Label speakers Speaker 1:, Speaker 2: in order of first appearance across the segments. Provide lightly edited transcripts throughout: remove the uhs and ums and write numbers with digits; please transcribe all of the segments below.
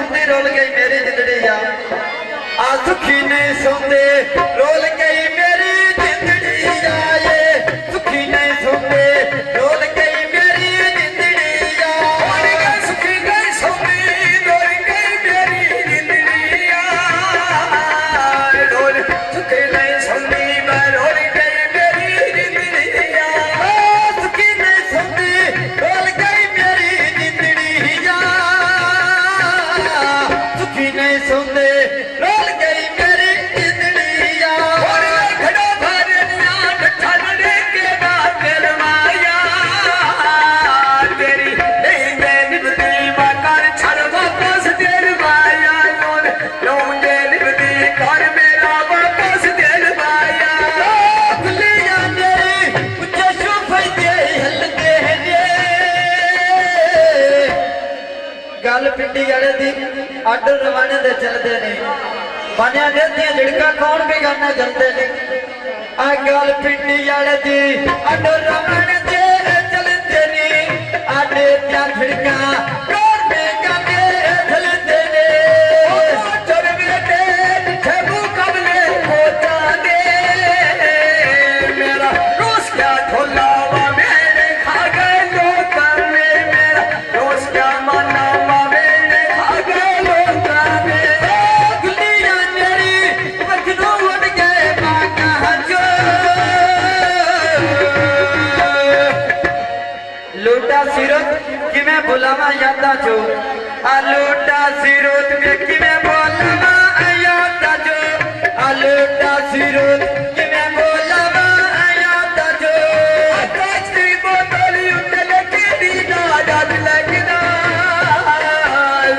Speaker 1: सौंदे role गई मेरी जिंदड़ी आ सुखी नहीं सौंदे रोल गई मेरी जिंदड़ी ये सुखी नहीं सौंदे रोल गई मेरी जिंदड़ी
Speaker 2: सुखी नहीं सौंदे रोल गई मेरी जिंदड़ी रोल सुखी नहीं सौंदी मैं रोल गई मेरी जिंदड़ी
Speaker 1: सुखी नहीं सौंदे रोल गई मेरी जिंदड़ी सुखी नहीं सौंदे रोल गई मेरी जिंदड़ी
Speaker 2: खड़ो भरनिया ठंडे के बाद माया तेरी नहीं मैं निभती बाकर छड़ वापस देर माया लोगे निभती कर मेरा वापस देर माया
Speaker 1: खुलिया मेरी उच्चे शोफे हलके ने गल पिंडी वाले दी आर्डर रवाने दे चलते ने बनिया देतियां झिड़का कौन भी गाना गलते ने आ गल पिंडी वाले दी आर्डर रवाने दे चलते ने आडे त्या झिड़का कौन भी गाने चलते ने
Speaker 2: चल बेटे ठेबू कबले होता दे मेरा रोज क्या ढोला मेरे खा गए लोग मेरा रोज क्या माना मेरे खा गए लोग
Speaker 1: खुलिया मेरी वखनों उड़ गए बाका जो लूटा सिरोत कि मैं बुलावा यादा जो आ लूटा सिरोत में कि मैं बुलावा यादा जो आ लूटा सिरोत कि मैं बुलावा यादा जो
Speaker 2: कांच की बोतल उठल के दीना याद लगना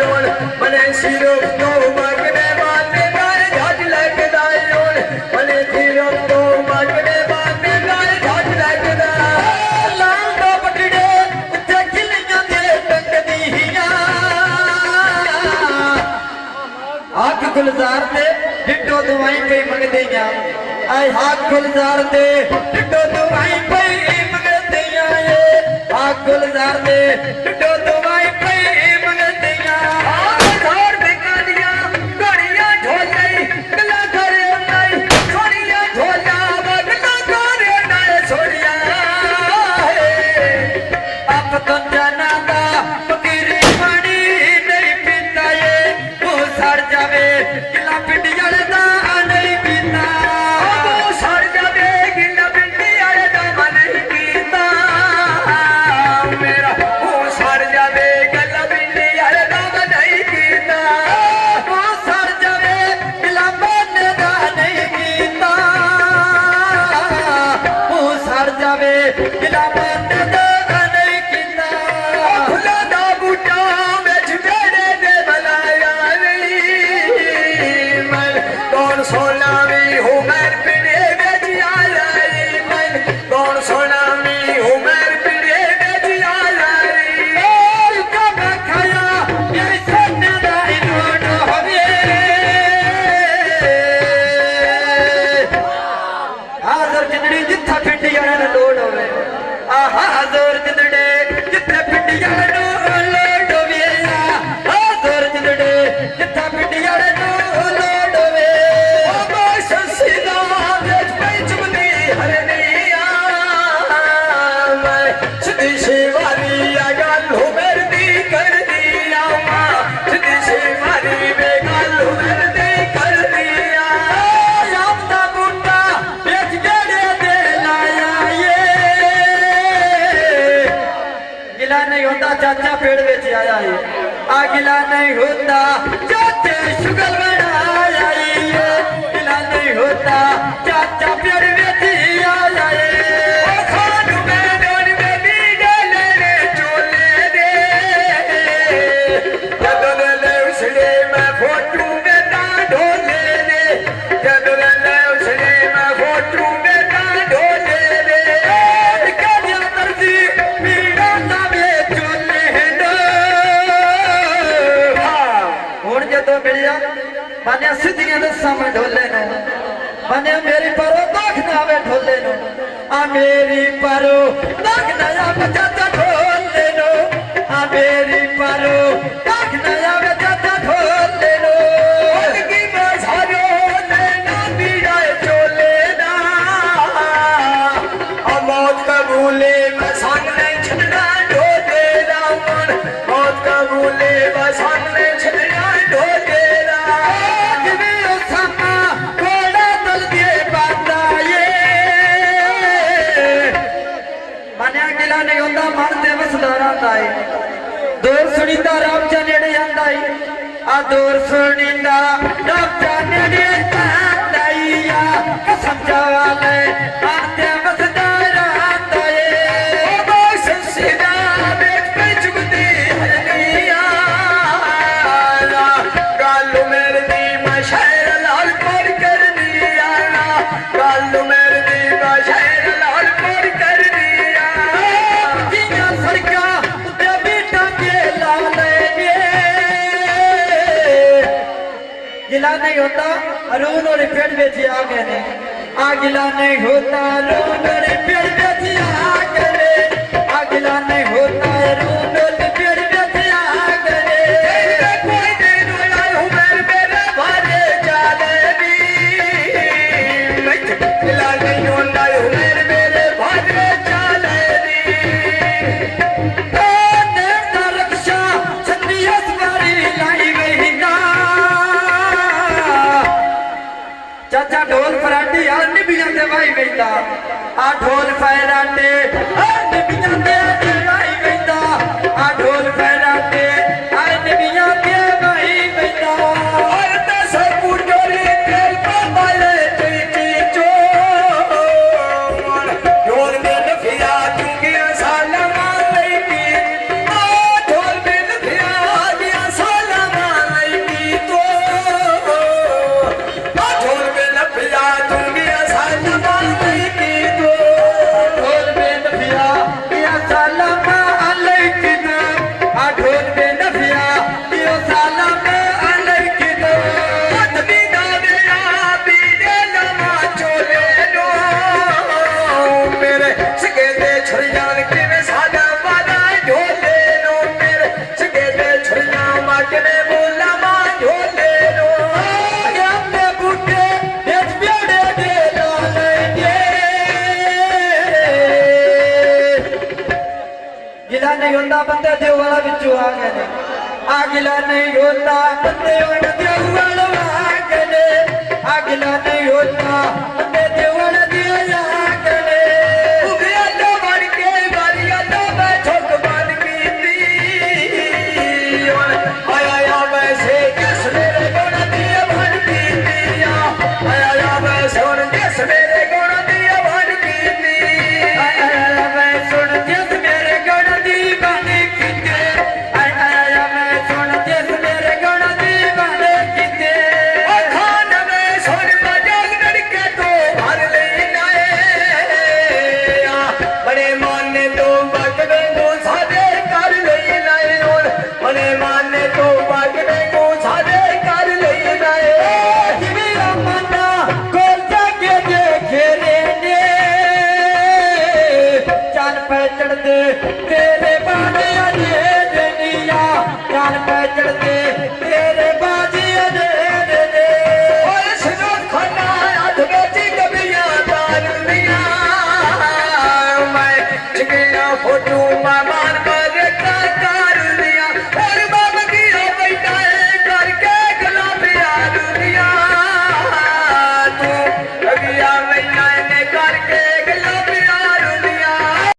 Speaker 2: लोल मने सिरो तो मगने माने गाय याद लगना लोल मने सिरो तो मगने माने गाय याद लगना
Speaker 1: लाल दो बटड़े उत्ते खिलियां दे टंगदियां आग गुलजार दे डिटो दवाई पे मंगदियां आए आग गुलजार दे डिटो दवाई पे मंगदियां आग गुलजार दे डिटो दवाई पे मंगदियां
Speaker 2: घर बेकारियां गड़ियां ढोले गला करे नहीं छोड़ियां ढोला गला करे नहीं छोड़ियां
Speaker 1: आप तो जाना दा फकीरी पानी नहीं पीता ये मुंह सड़ जावे गिला पिंडी वाले दा नहीं पीता
Speaker 2: सड़ जावे गिला पिंडी वाले दा नहीं पीता मेरा मुंह सड़ जावे गिला पिंडी वाले दा नहीं पीता
Speaker 1: मुंह सड़ जावे गिला पिंडी दा नहीं पीता मुंह सड़ जावे गिला पिंडी दा नहीं पीता
Speaker 2: खुला दा बूटा विच मेरे ने बनाया नहीं मैं कौन सोना भी हूँ मैं पिड़े विच आया मैं कौन सोना भी हूँ मैं पिड़े विच आया
Speaker 1: और कब खाया ये सोने दा इनोड होवे हाज़र जिंदड़ी जिथा पिंडी वाले ने लोड होवे आहा हाज़र जिंदड़ी जिथे पिंडी वाले नो लोड होवे हाज़र जिंदड़ी जिथा पिंडी वाले नो लोड होवे
Speaker 2: सीधा विच पई चुमदी हरनिया मैं सिद्धी शिवारी आ गल हो मेरी कर दिया सिद्धी शिवारी वे गल हो मेरी कर दिया
Speaker 1: याद दा बूटा बेच गेड़े दे लाया ये गिला नहीं होता चाचा पेड़ बेच आया है आ गिला नहीं होता चाचे शुगर बनाया ये गिला नहीं होता चाचा पेड़ बेच आया है
Speaker 2: खान में डोन में भी डाले रे चोले दे जदों ले उसने मैं फोटू में ना ढोले दे जदों ले उसने मैं फोटू में ना ढोले दे
Speaker 1: क्या दिया तरसी पीड़ा ना बेचोले नो ਹੁਣ ਜਦੋਂ ਮਿਲਿਆ ਮਾਨਿਆ ਸਿੱਧੀਆਂ ਦੇ ਸਾਹਮਣੇ ਢੋਲੇ ਨੂੰ ਮਾਨਿਆ ਮੇਰੀ ਪਰੋ ਦਾਖ ਨਾ ਆਵੇ ਢੋਲੇ ਨੂੰ ਆ ਮੇਰੀ ਪਰੋ ਦਾਖ ਨਾ ਆਵੇ ਚਾਚਾ ਢੋਲੇ ਨੂੰ ਆ ਮੇਰੀ ਪਰੋ ਦਾਖ ਨਾ ਆਵੇ ਚਾਚਾ ਢੋਲੇ दूर सुनिंदा रब जाने दे तांदाइया कसम जाले आते बसदारा ताए
Speaker 2: ओ संसीदा बेच पे चुगदी हरनिया गालू मेरे दी मशहर लाल पर करनिया गालू मेरे दी मशहर लाल पर करनिया
Speaker 1: जिया सरका ते बेटा के लाले गिला नहीं होता अरुण और पेड़ बेची आ गए ने आ गिला नहीं होता अरुण और पेड़ बेची आ गए आ गिला नहीं होता अरुण और पेड़ बेची आ गए
Speaker 2: कोई दिन लाल हूँ मेरे भारे जाले दी मैं गिला नहीं होता हूँ मेरे भारे जाले दी
Speaker 1: नेता रक्षा छत्रिया सवारी लाई गई ना चाचा ढोल फराटी आ निबियां दे भाई गईदा आ ढोल फराटे आ निबियां दे भाई गईदा आ ढोल फराटे आ निबियां दे भाई गईदा
Speaker 2: और दस कुटोरी तेल का बाले चीची चोर ढोल में नफिया चुंगी साला मालई की ढोल में नफिया दिया साला मालई की तो ढोल में नफिया चुंगी साला मालई की तो
Speaker 1: ढोल में नफिया दिया साला मालई की दो आ ढोल में नफिया दिया साला मालई की दो
Speaker 2: आदमी दादे आबी दे लमा चोले नो मेरे सगे दे छुरियां के में सादा वादा ढोले नो मेरे सगे दे छुरियां माके बोला मा ढोले नो
Speaker 1: अपने बूटे देश प्यारे दे लाले दे गिला नहीं होता बंदे देव वाला बिचू आ गए ने आ गिला नहीं होता बंदे देव वाला आ गए ने आ गिला नहीं होता बंदे देव वाला दिया आ गए ने
Speaker 2: उबे लो बड़ के बारिया तो मैं छोक बन की थी और आया वैसे किस मेरे गुण दिए बन की थी आया वैसे और किस मेरे गुण दिए बन की थी
Speaker 1: आया मैं सुन जिस मेरे गण दी बने किते आया मैं सुन जिस मेरे गण दी बने किते
Speaker 2: खान में सोन बजाग लड़के तो भर ले नाए बड़े माने तो बकरे को सादे कर ले नाए और बड़े माने तो बकरे को सादे कर ले नाए
Speaker 1: मेरा मना गोल जाके देखे रे ने चाल पे चढ़ दे तेरे बाने अरे दुनिया चाल पे चढ़ दे तेरे बाजी अरे रे
Speaker 2: और सुनो खाना हाथ में चिकबिया दान दिया मैं चिकिया फोटो